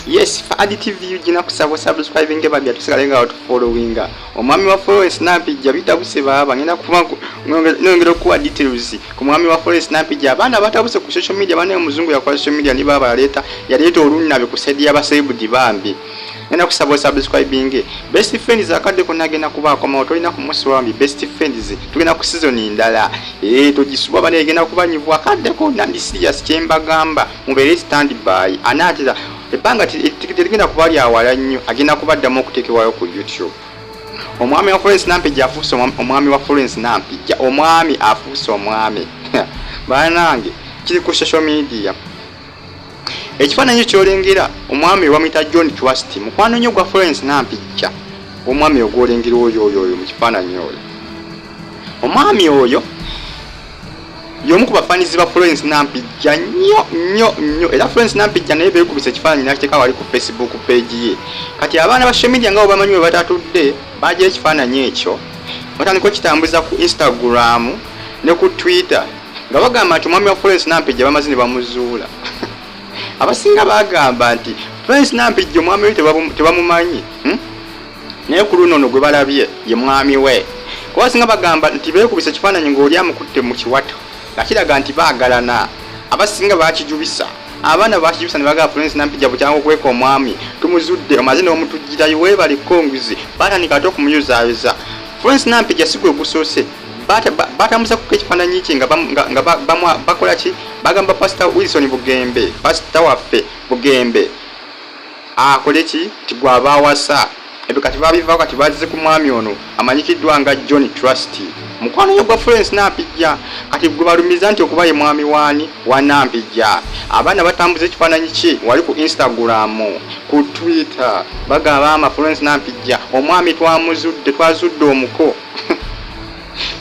Yes, for ADTV ugina kusaba subscribing babya tusigalenga out following. Omwami wa Frolence Nampijja bitabuse baba ngenda kuba nongera okuwa details ku mwami wa Frolence Nampijja abana batabuse ku social media bane omuzungu ya kwa social media ni baba yaleta olunnabe ku sedi y'abasebudi Bambi. Ngenda kusaba subscribing. Best friends akadde konagenda kuba kwa moto ina ku Muswami best friends tugenda ku season ndala. Tugisuba bane egenda kubanyivu akadde ko nandi serious chemba gamba mubere stand by anatira Epanga tikigenda kubali awala nnyo agenda kubaddamu okuteekebwayo ku YouTube. Omwami wa Frolence Nampijja afuuse omwami wa Frolence Nampijja omwami afuuse omwami banange kiri ku social media. Ekifaananyi kyolengera omwami wamuyita John Trust mukwano nnyo gwa Frolence Nampijja omwami ogwolengera oyo mu kifaananyi oyo. Omwami oyo yomu ku bafanizi ba Frolence Nampijja nnyo era Frolence Nampijja naye beekubisa ekifaananyi nakiteeka wali ku Facebook page ye. Kati abaana ba social media nga bamanyi we batatudde bagira ekifaananyi ekyo batandika kitambuza ku Instagram ne ku Twitter nga bagamba nti omwami wa Frolence Nampijja bamaze ne bamuzuula. Abasinga bagamba nti Frolence Nampijja omwami we tebamumanyi naye ku luno gwe balabye ye mwami we. Kuba basinga bagamba nti beekubisa ekifaananyi ng'oli amukutte mu kiwato nakiraga nti baagalana. Abasinga bakijubisa abaana bakijubisa ne bagamba Frolence Nampijja bukyangu okweka omwami tumuzudde omaze n'omutujjirayo weebale Congz batandika ate okumuyuzaayoza. Frolence Nampijja si gwe gusoose batambuza ku ekifaananyi kye nga bakola ki bagamba Pastor Wilson Bugembe pastor waffe Bugembe akole ki tigwaba awasa ebyo kati babivaako kati bazize ku mwami ono amanyikiddwa nga John Trust mukwano yo gwa Frolence Nampijja kati gwe balumiza nti okuba ye mwami waani wa Nampijja. Abaana batambuza ekifaananyi kye wali ku Instagram ku Twitter bagamba ama Frolence Nampijja omwami twazudde omuko.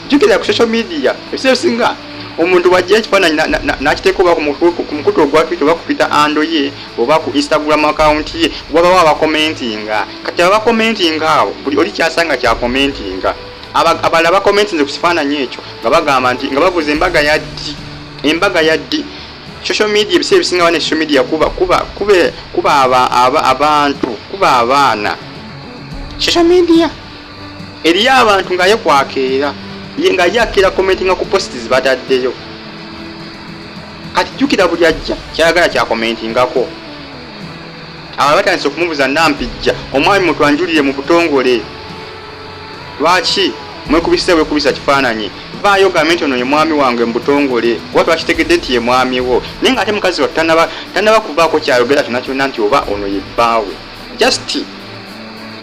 Jukira ku social media ebisinga omuntu wajja ekifaananyi nakiteeka oba ku mukutu ogwa Twitter oba ku Twitter ando ye oba ku Instagram account ye wabawo abakomentinga. Kati abakomentinga abo buli oli kyasanga kya commentinga abala bakomentinze ku kifaananyi ekyo nga bagamba nti nga bavuza embaga yaddi social media ebise ebisinga wane social media kuba abantu kuba abaana social media eriyo abantu nga ye kwakeera nga yakira commentinga ku posts zibataddeyo. Kati jukira buli ajja kyayagala kya commentingako. Aba batandise okumubuza Nampijja omwami mutwanjulire mu butongole lwaki mwekubisa kifaananyi vaayo gavumenti ono ye mwami wange mu butongole kuba twakitegedde nti ye mwami wo naye nga ate mukazi wa tanaba kubaako kyayogera kyonna nti oba ono ye bbaawe just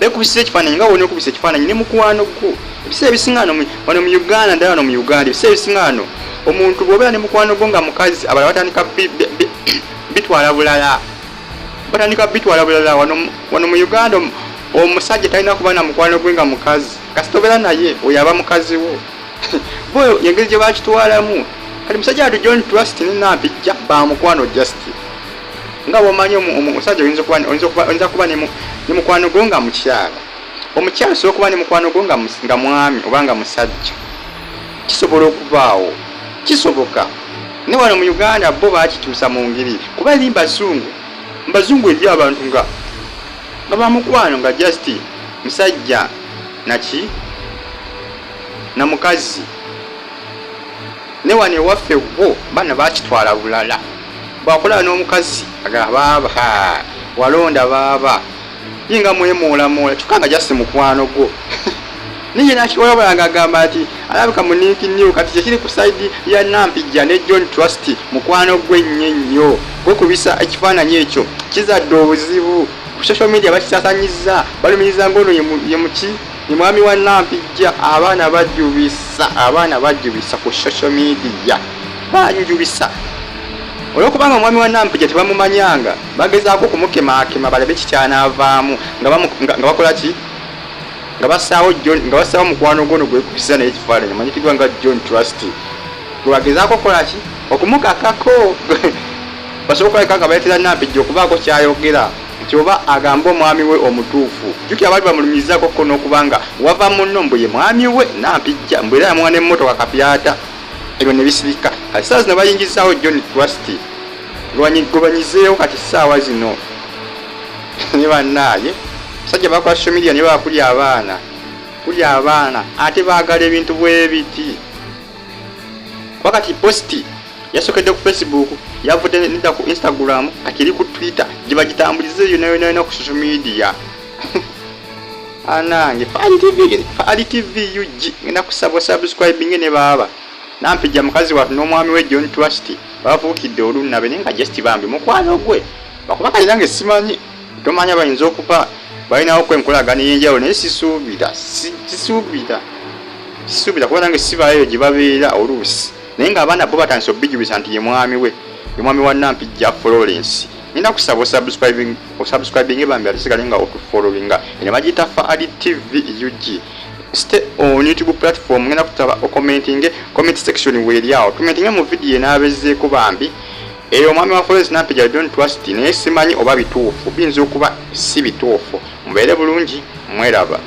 bekubisa ekifaananyi nga wona okubisa ekifaananyi ne mukwano gwo. Ebisa ebisingano wano mu Uganda ndala no mu Uganda ebisa ebisingano omuntu bw'obeera ne mukwano gwo nga mukazi abala batandika bitwala bulala wano mu Uganda omusajja talina kuba na mukwano gwe nga mukazi kasita obeera naye oyo aba mukazi wo bo engeri gye bakitwalamu. Kati musajja watu John Trust ne Nampijja ba mukwano just nga bw'omanyi omusajja oyinza kuba ne mukwano gwo nga mukyala omukyala sobola okuba ne mukwano gwo nga mwami oba nga musajja kisobola okubaawo kisoboka. Ne wano mu Uganda bo bakituusa mu ngeri kuba eri mbazungu eri abantu nga bamukwano nga just musajja naki na mukazi. Ne wano ewaffe bo bana bakitwala bulala bakola n'omukazi agaba walonda baba yinga mwemuula tukanga just mukwano gwo niye nakikola balanga agamba nti alabika muniki new kati kyekiri ku side ya Nampijja ne John Trust mukwano gwe nnyo gwe kubisa ekifaananyi ekyo kizadde obuzibu ku social media bakisasanyiza balumiriza ngono ye mwami wa Nampijja. Abaana bajubisa ku social media banjubisa olwokubanga omwami wa Nampijja tebamumanyanga bagezaako okumukemakema balabe kikyanaavaamu nga bakola ki nga basaawo mukwano gwono gwekubisa naye ekifaananyi amanyikidwa nga John Trust gwe bagezaako okukola ki okumukakako basobola okulabika nga baleetera Nampijja okubaako kyayogera nti oba agambe omwami we omutuufu. Jukira baali bamulumirizaako ko n'okubanga wava munno mbu ye mwami we Nampijja mbu era yamuwa n'emmotoka kapyata ebyo ne bisirika. Kati saawa zino bayingizaawo John Trust gwe banyizeewo kati saawa zino ne bannaye sajja bakola social media ne bakulya abaana ate baagala ebintu bwe biti wakati posti yasokedde ku Facebook yavudde n'edda ku Instagram akiri ku Twitter gye bagitambulize yonna ku social media anange Faali TV UG ngenda kusaba subscribing ne baba Nampijja mukazi watu n'omwami we John Trust bavuukidde olunnabe nenga just Bambi mukwano gwe bakuba kali nange simanyi tomanya bayinza okupa balinawo kwenkolagana yenjawulo naye sisuubira kuba nange sibayo gye babeera oluusi naye ng'abaana bo batandise obijubiza nti ye mwami wa Nampijja Frolence nina kusaba subscribing Bambi alisigale nga otufollowinga ene bagiyita Faali TV UG stay on YouTube platform ngena kutaba commenting comment section weri awo commenting mu video n'abezeeko Bambi omwami wa Frolence Nampijja don't trust naye simanyi oba bituufu biyinza okuba si bituufu mubeere bulungi mweraba